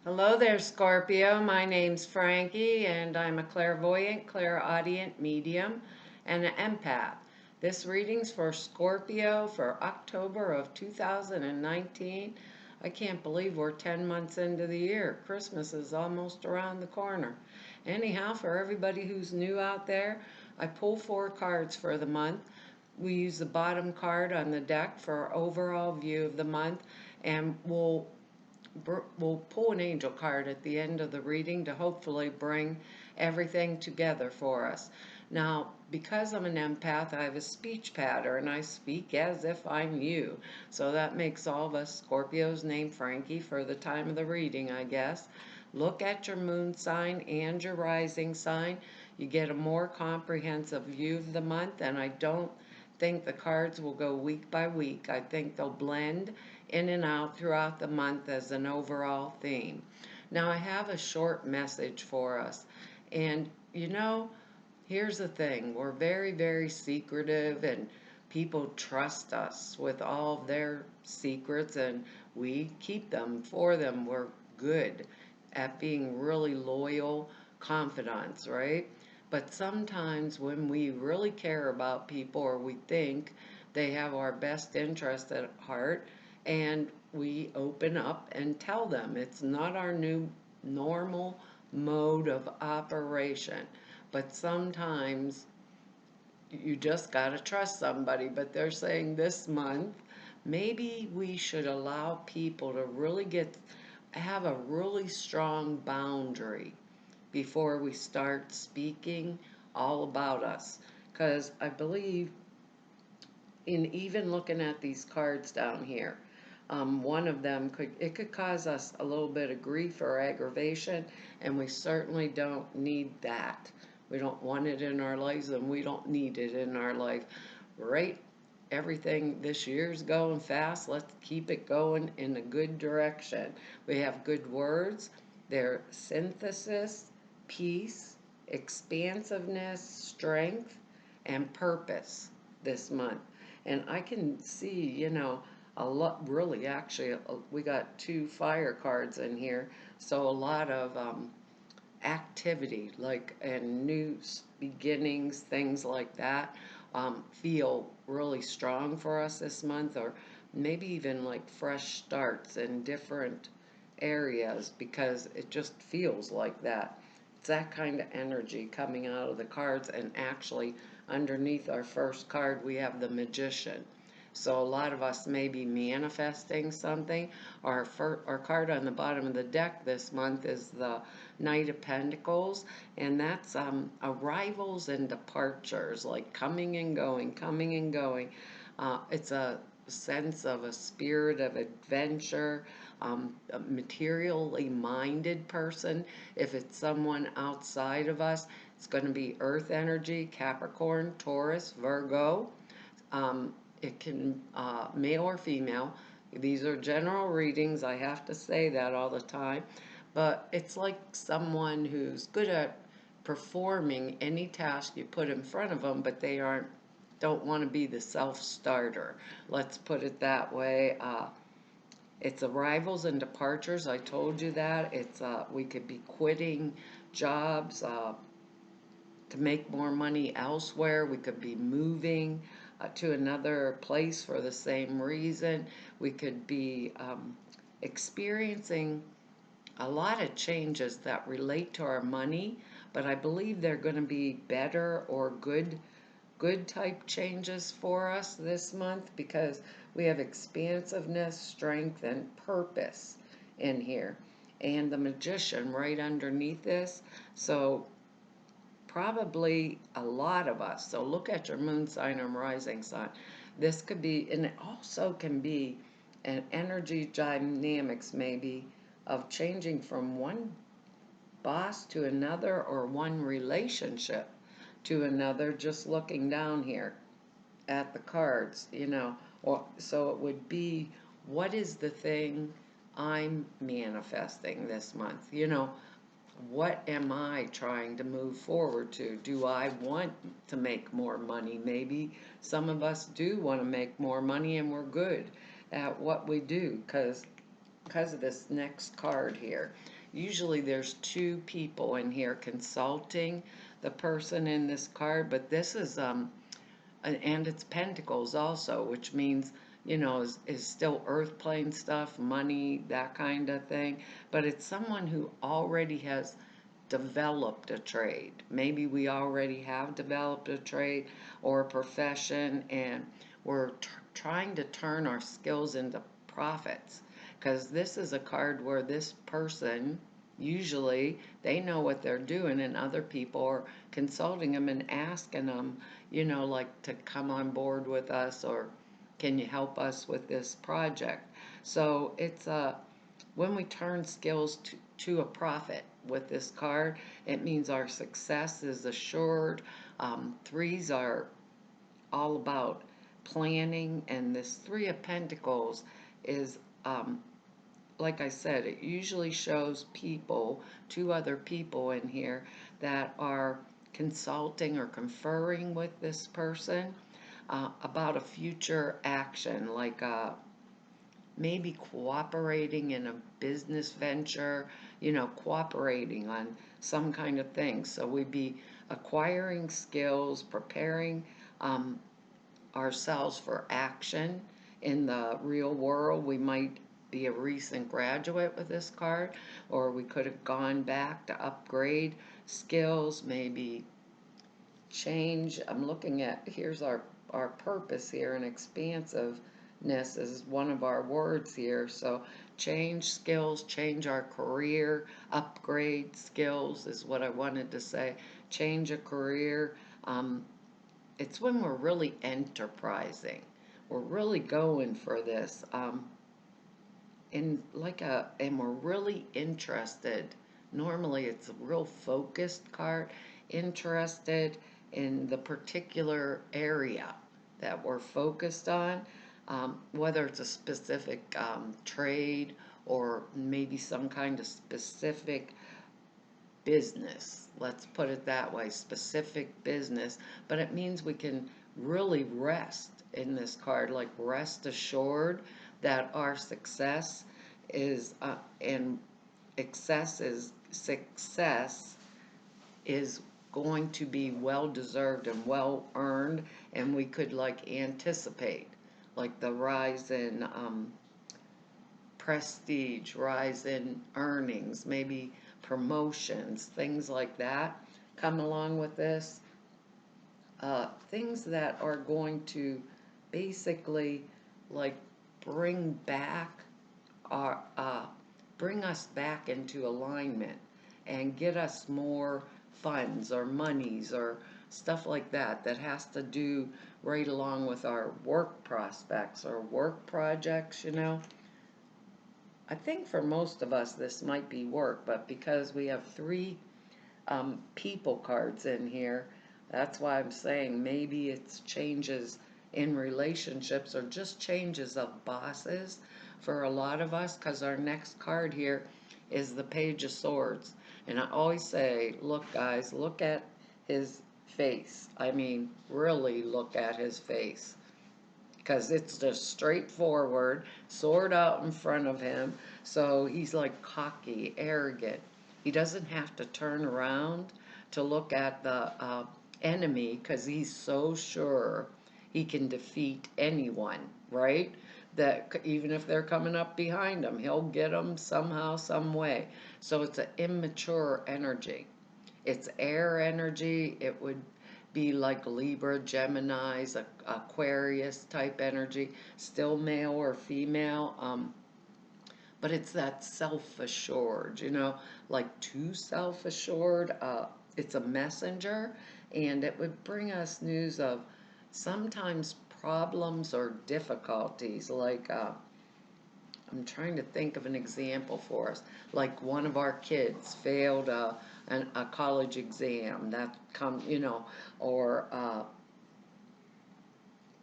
Hello there, Scorpio. My name's Frankie, and I'm a clairvoyant, clairaudient medium, and an empath. This reading's for Scorpio for October of 2019. I can't believe we're 10 months into the year. Christmas is almost around the corner. Anyhow, for everybody who's new out there, I pull 4 cards for the month. We use the bottom card on the deck for our overall view of the month, and we'll pull an angel card at the end of the reading to hopefully bring everything together for us. Now, because I'm an empath, I have a speech pattern. I speak as if I'm you. So that makes all of us Scorpios named Frankie for the time of the reading, I guess. Look at your moon sign and your rising sign. You get a more comprehensive view of the month, and I don't think the cards will go week by week. I think they'll blend in and out throughout the month as an overall theme. Now, I have a short message for us. And here's the thing, we're very, very secretive, and people trust us with all of their secrets, and we keep them for them. We're good at being really loyal confidants, right? But sometimes when we really care about people, or we think they have our best interest at heart, and we open up and tell them it's not our new normal mode of operation. But sometimes you just got to trust somebody. But they're saying this month, maybe we should allow people to really have a really strong boundary before we start speaking all about us. Because I believe in even looking at these cards down here, one of them could cause us a little bit of grief or aggravation, and we certainly don't need that. We don't want it in our lives, and we don't need it in our life. Right? Everything this year's going fast. Let's keep it going in a good direction. We have good words. They're synthesis, peace, expansiveness, strength, and purpose this month. And I can see, a lot, really, actually, we got 2 fire cards in here. So a lot of activity, like, and new beginnings, things like that, feel really strong for us this month, or maybe even like fresh starts in different areas, because it just feels like that. It's that kind of energy coming out of the cards, and actually, underneath our first card, we have the Magician. So a lot of us may be manifesting something. Our card on the bottom of the deck this month is the Knight of Pentacles, and that's arrivals and departures, like coming and going, coming and going. It's a sense of a spirit of adventure, a materially minded person. If it's someone outside of us, it's going to be Earth energy, Capricorn, Taurus, Virgo. It can, male or female. These are general readings. I have to say that all the time. But it's like someone who's good at performing any task you put in front of them, but they don't want to be the self-starter. Let's put it that way. It's arrivals and departures. I told you that. We could be quitting jobs to make more money elsewhere. We could be moving to another place for the same reason. We could be experiencing a lot of changes that relate to our money, but I believe they're going to be better or good type changes for us this month, because we have expansiveness, strength, and purpose in here. And the Magician right underneath this. So probably a lot of us. So look at your moon sign and rising sign. This could be, and it also can be an energy dynamics maybe of changing from one boss to another, or one relationship to another, just looking down here at the cards, or so it would be, what is the thing I'm manifesting this month? What am I trying to move forward to? Do I want to make more money? Maybe some of us do want to make more money, and we're good at what we do, because because of this next card here. Usually there's two people in here consulting the person in this card, but this is and it's Pentacles also, which means, is still earth plane stuff, money, that kind of thing. But it's someone who already has developed a trade. Maybe we already have developed a trade or a profession, and we're trying to turn our skills into profits. Because this is a card where this person, usually, they know what they're doing, and other people are consulting them and asking them, like to come on board with us, or can you help us with this project? So it's when we turn skills to a profit with this card, it means our success is assured. Threes are all about planning, and this Three of Pentacles is, like I said, it usually shows people, two other people in here, that are consulting or conferring with this person about a future action, like maybe cooperating in a business venture, cooperating on some kind of thing. So we'd be acquiring skills, preparing ourselves for action in the real world. We might be a recent graduate with this card, or we could have gone back to upgrade skills, maybe change. I'm looking at, here's our purpose here, and expansiveness is one of our words here. So change skills, change our career, upgrade skills is what I wanted to say. Change a career. It's when we're really enterprising. We're really going for this. And we're really interested. Normally it's a real focused card, interested in the particular area that we're focused on, whether it's a specific trade or maybe some kind of specific business. Let's put it that way, specific business. But it means we can really rest in this card, like rest assured that our success is, and success is going to be well deserved and well earned, and we could like anticipate like the rise in prestige, rise in earnings, maybe promotions, things like that come along with this. Things that are going to basically like bring back our bring us back into alignment and get us more funds or monies or stuff like that, that has to do right along with our work prospects or work projects. I think for most of us this might be work, but because we have three people cards in here, that's why I'm saying maybe it's changes in relationships or just changes of bosses for a lot of us, because our next card here is the Page of Swords. And I always say, look guys, look at his face. I mean, really look at his face, because it's just straightforward, sword out in front of him. So he's like cocky, arrogant. He doesn't have to turn around to look at the enemy, because he's so sure he can defeat anyone, right? That even if they're coming up behind him, he'll get them somehow, some way. So it's an immature energy. It's air energy. It would be like Libra, Gemini's, Aquarius type energy, still male or female. But it's that self-assured, like too self-assured. It's a messenger, and it would bring us news of sometimes problems or difficulties. Like, I'm trying to think of an example for us. Like one of our kids failed a college exam, or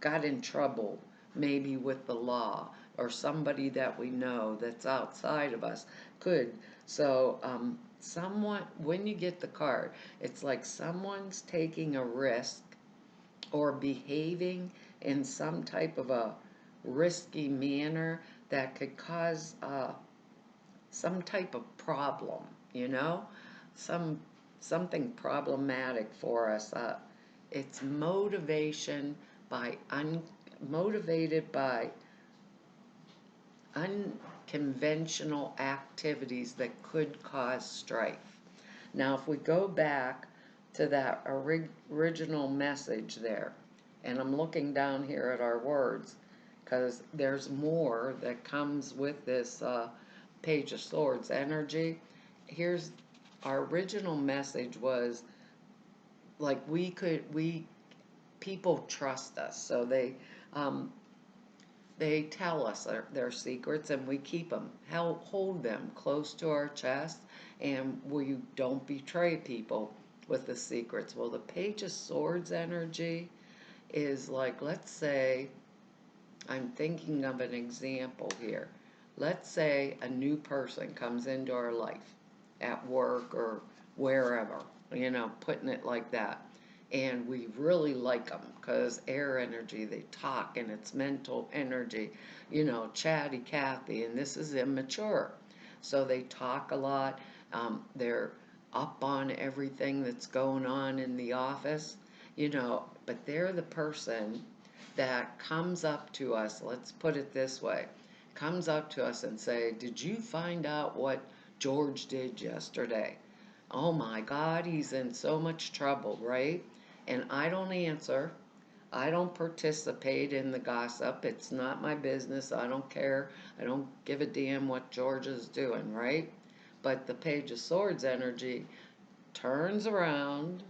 got in trouble, maybe with the law, or somebody that we know that's outside of us could. So, someone, when you get the card, it's like someone's taking a risk or behaving in some type of a risky manner that could cause some type of problem, you know, some something problematic for us. It's motivation by motivated by unconventional activities that could cause strife. Now, if we go back to that original message there, and I'm looking down here at our words, because there's more that comes with this Page of Swords energy. Here's our original message was like people trust us, so they tell us their secrets and we keep them, hold them close to our chest, and we don't betray people with the secrets. Well, the Page of Swords energy is like, let's say, I'm thinking of an example here. Let's say a new person comes into our life at work or wherever, putting it like that. And we really like them because air energy, they talk, and it's mental energy, chatty Cathy, and this is immature. So they talk a lot. They're up on everything that's going on in the office, but they're the person that comes up to us, let's put it this way, comes up to us and say, did you find out what George did yesterday? Oh my God, he's in so much trouble, right? And I don't answer. I don't participate in the gossip. It's not my business. I don't care. I don't give a damn what George is doing, right? But the Page of Swords energy turns around,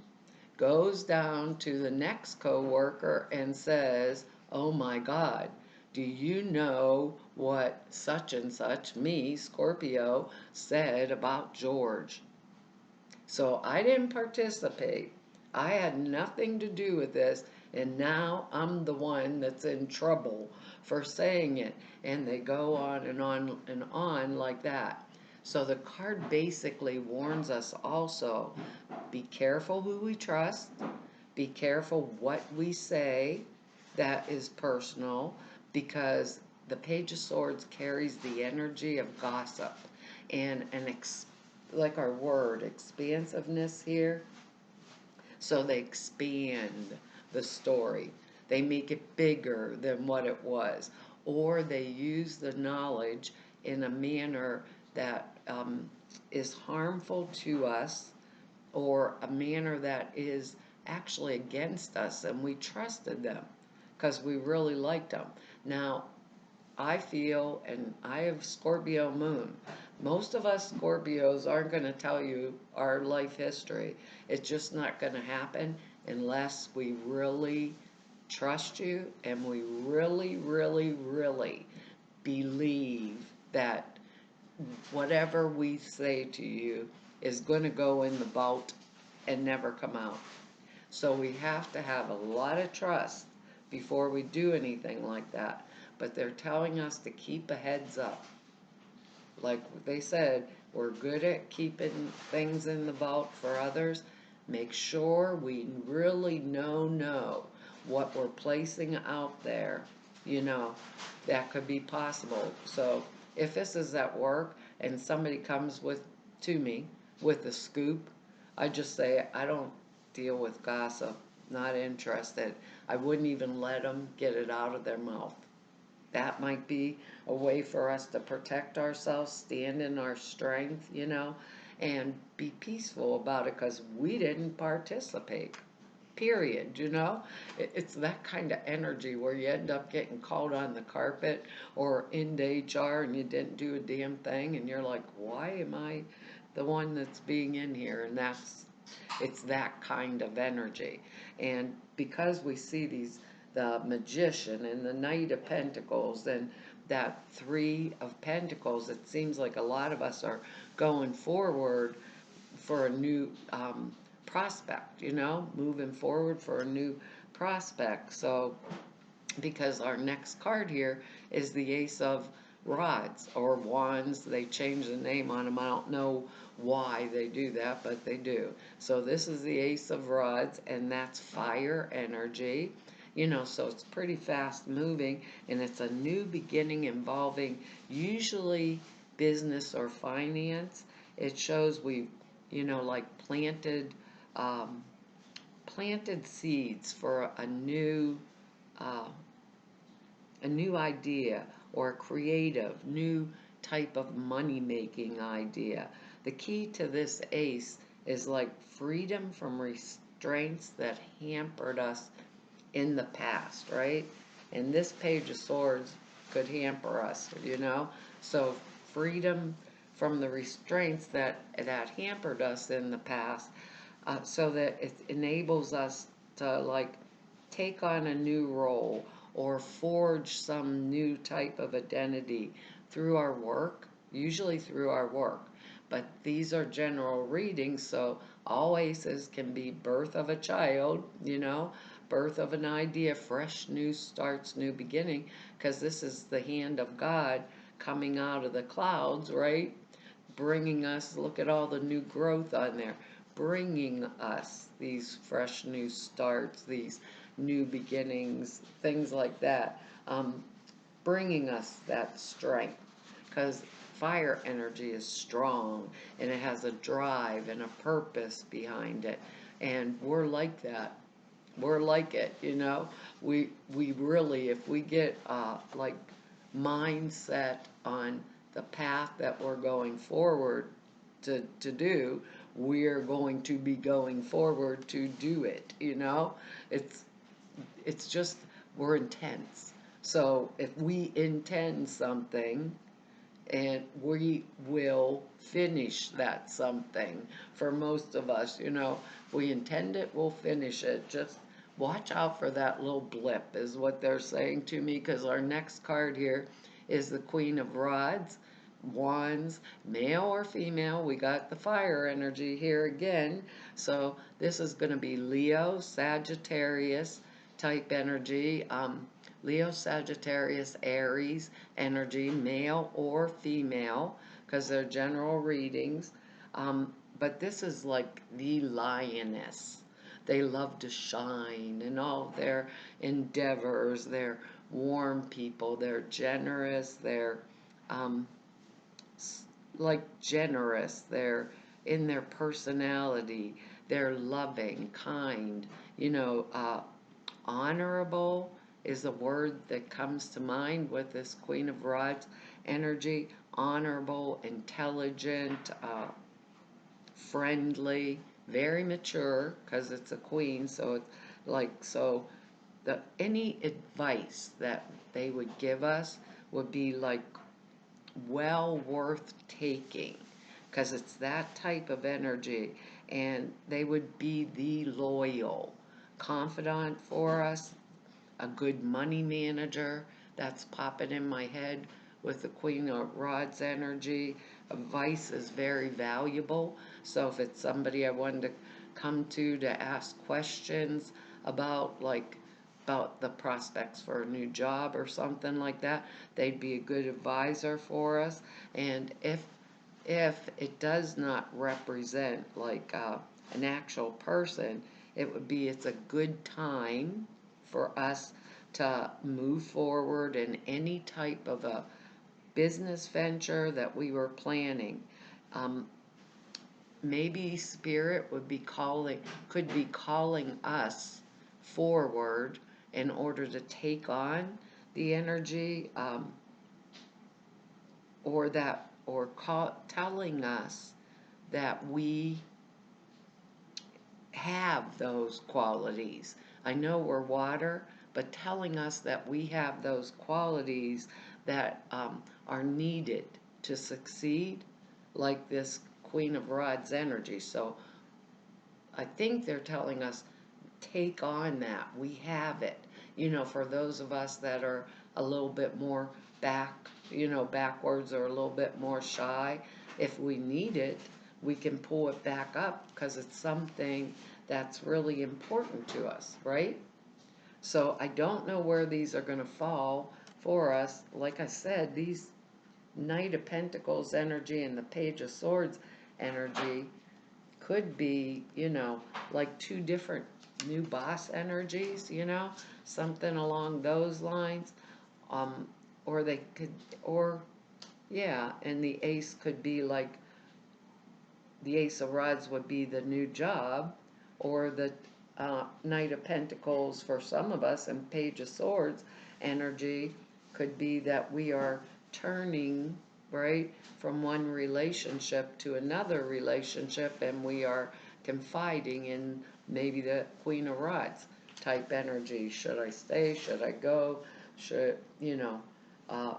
goes down to the next coworker and says, oh my God, do you know what such and such, me, Scorpio, said about George? So I didn't participate. I had nothing to do with this, and now I'm the one that's in trouble for saying it. And they go on and on and on like that. So the card basically warns us also, be careful who we trust, be careful what we say that is personal, because the Page of Swords carries the energy of gossip and like our word, expansiveness here. So they expand the story. They make it bigger than what it was. Or they use the knowledge in a manner that is harmful to us, or a manner that is actually against us, and we trusted them because we really liked them. Now, I feel, and I have Scorpio moon. Most of us Scorpios aren't going to tell you our life history. It's just not going to happen unless we really trust you and we really, really, really believe that whatever we say to you is going to go in the vault and never come out. So we have to have a lot of trust before we do anything like that. But they're telling us to keep a heads up. Like they said, we're good at keeping things in the vault for others. Make sure we really know what we're placing out there, that could be possible. So if this is at work and somebody comes to me with a scoop, I just say, I don't deal with gossip, not interested. I wouldn't even let them get it out of their mouth. That might be a way for us to protect ourselves, stand in our strength, and be peaceful about it because we didn't participate. Period, It's that kind of energy where you end up getting called on the carpet or into HR and you didn't do a damn thing, and you're like, why am I the one that's being in here? And it's that kind of energy. And because we see the Magician and the Knight of Pentacles and that Three of Pentacles, it seems like a lot of us are going forward for a new prospect, moving forward for a new prospect. So, because our next card here is the Ace of Rods or Wands. They change the name on them. I don't know why they do that, but they do. So this is the Ace of Rods, and that's fire energy. So it's pretty fast moving, and it's a new beginning involving usually business or finance. It shows we, like um, planted seeds for uh, a new idea or a creative, new type of money making idea. The key to this ace is like freedom from restraints that hampered us in the past, right? And this Page of Swords could hamper us. So freedom from the restraints that hampered us in the past, so that it enables us to like take on a new role or forge some new type of identity through our work, usually through our work. But these are general readings, so all aces can be birth of a child, birth of an idea, fresh new starts, new beginning, because this is the hand of God coming out of the clouds, right? Bringing us, look at all the new growth on there, bringing us these fresh new starts, these new beginnings, things like that, bringing us that strength. Because fire energy is strong and it has a drive and a purpose behind it. And we're like that. We're like it. We really, if we get like mindset on the path that we're going forward to do, we're going to be going forward to do it. It's it's just we're intense. So if we intend something, and we will finish that something. For most of us, we intend it, we'll finish it. Just watch out for that little blip, is what they're saying to me, because our next card here is the Queen of Rods, Wands, male or female. We got the fire energy here again. So this is going to be Leo, Sagittarius type energy. Leo, Sagittarius, Aries energy, male or female, because they're general readings. But this is like the lioness. They love to shine in all their endeavors. They're warm people. They're generous. They're um, like generous. They're in their personality. They're loving, kind, honorable is a word that comes to mind with this Queen of Rods energy. Honorable, intelligent, friendly, very mature, because it's a queen. So it's any advice that they would give us would be like well worth taking, because it's that type of energy. And they would be the loyal confidant for us, a good money manager. That's popping in my head with the Queen of Rods energy. Advice is very valuable. So if it's somebody I wanted to come to ask questions about, like about the prospects for a new job or something like that, they'd be a good advisor for us. And if it does not represent like an actual person, it's a good time for us to move forward in any type of a business venture that we were planning. Um, Maybe Spirit could be calling us forward in order to take on the energy, telling us that we have those qualities. I know we're water, but telling us that we have those qualities that are needed to succeed, like this Queen of Rods energy. So I think they're telling us, take on that. We have it. For those of us that are a little bit more backwards, or a little bit more shy, if we need it, we can pull it back up, because it's something that's really important to us, right? So I don't know where these are going to fall for us. Like I said, these Knight of Pentacles energy and the Page of Swords energy could be, like two different new boss energies, something along those lines. Um, or they could, or Yeah, and the ace could be like the Ace of Rods would be the new job, or the Knight of Pentacles for some of us, and Page of Swords energy could be that we are turning, right, from one relationship to another relationship, and we are confiding in maybe the Queen of Rods type energy. Should I stay? Should I go? Should, uh,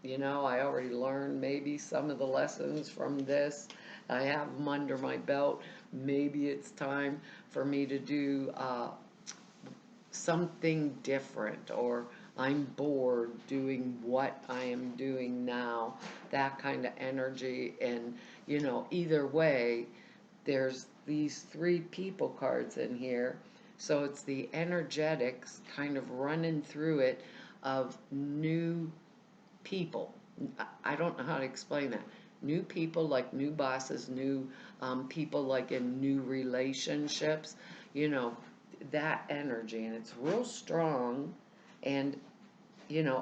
I already learned maybe some of the lessons from this. I have them under my belt. Maybe it's time for me to do something different, or I'm bored doing what I am doing now. That kind of energy. And, either way, there's these three people cards in here. So it's the energetics kind of running through it of new people. I don't know how to explain that. New people, like new bosses, new people, like in new relationships, you know, that energy. And it's real strong. And,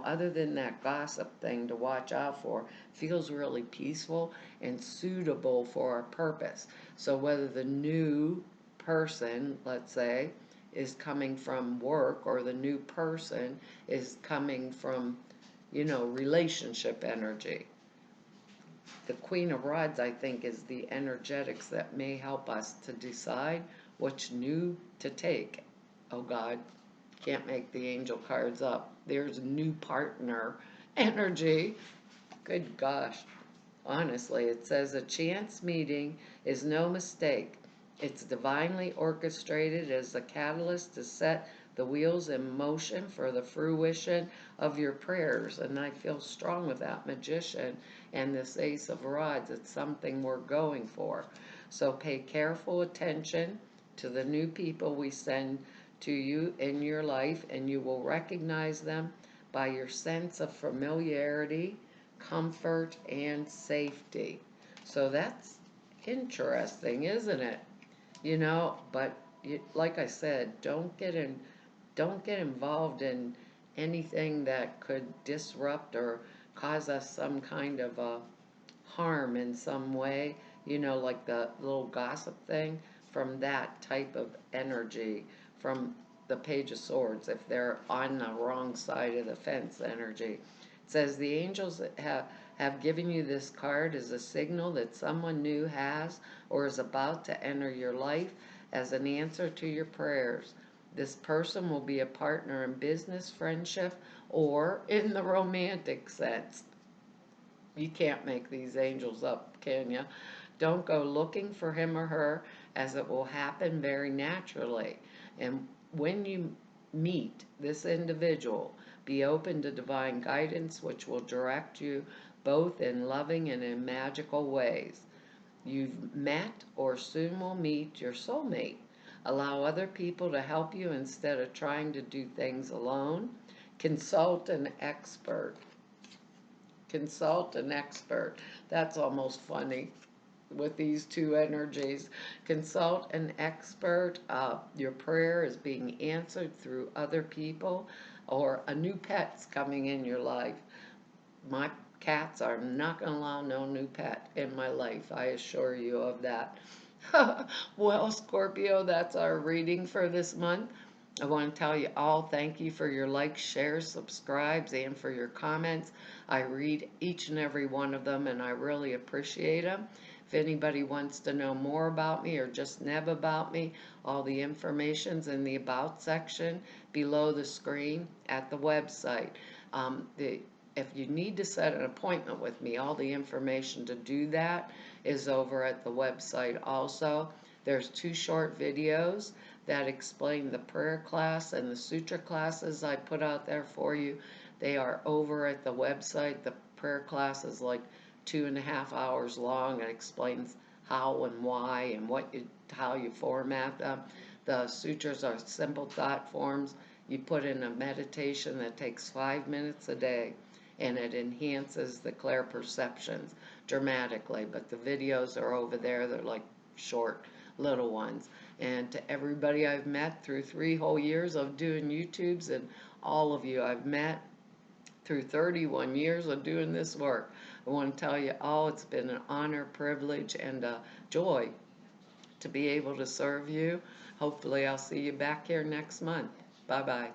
other than that gossip thing to watch out for, feels really peaceful and suitable for our purpose. So whether the new person, let's say, is coming from work, or the new person is coming from relationship energy. The Queen of Rods, I think, is the energetics that may help us to decide which new to take. Oh God, can't make the angel cards up. There's new partner energy. Good gosh. Honestly, it says a chance meeting is no mistake. It's divinely orchestrated as a catalyst to set the wheels in motion for the fruition of your prayers. And I feel strong with that Magician and this Ace of Rods. It's something we're going for. So pay careful attention to the new people we send to you in your life, and you will recognize them by your sense of familiarity, comfort, and safety. So that's interesting, isn't it? But like I said, don't get involved in anything that could disrupt or cause us some kind of a harm in some way, like the little gossip thing, from that type of energy, from the Page of Swords, if they're on the wrong side of the fence energy. It says the angels have given you this card as a signal that someone new has or is about to enter your life as an answer to your prayers. This person will be a partner in business, friendship, or in the romantic sense. You can't make these angels up, can you? Don't go looking for him or her, as it will happen very naturally. And when you meet this individual, be open to divine guidance, which will direct you both in loving and in magical ways. You've met or soon will meet your soulmate. Allow other people to help you instead of trying to do things alone. Consult an expert. Consult an expert. That's almost funny with these two energies. Consult an expert. Your prayer is being answered through other people, or a new pet's coming in your life. My cats are not going to allow no new pet in my life. I assure you of that. Well, Scorpio, that's our reading for this month. I want to tell you all thank you for your likes, shares, subscribes, and for your comments. I read each and every one of them, and I really appreciate them. If anybody wants to know more about me or just neb about me, all the information's in the About section below the screen at the website. If you need to set an appointment with me, all the information to do that is over at the website also. There's 2 short videos that explain the prayer class and the sutra classes I put out there for you. They are over at the website. The prayer class is like 2.5 hours long. It explains how and why and how you format them. The sutras are simple thought forms. You put in a meditation that takes 5 minutes a day, and it enhances the clear perceptions dramatically. But the videos are over there. They're like short little ones. And to everybody I've met through 3 whole years of doing YouTubes, and all of you I've met through 31 years of doing this work, I want to tell you all it's been an honor, privilege, and a joy to be able to serve you. Hopefully I'll see you back here next month. Bye-bye.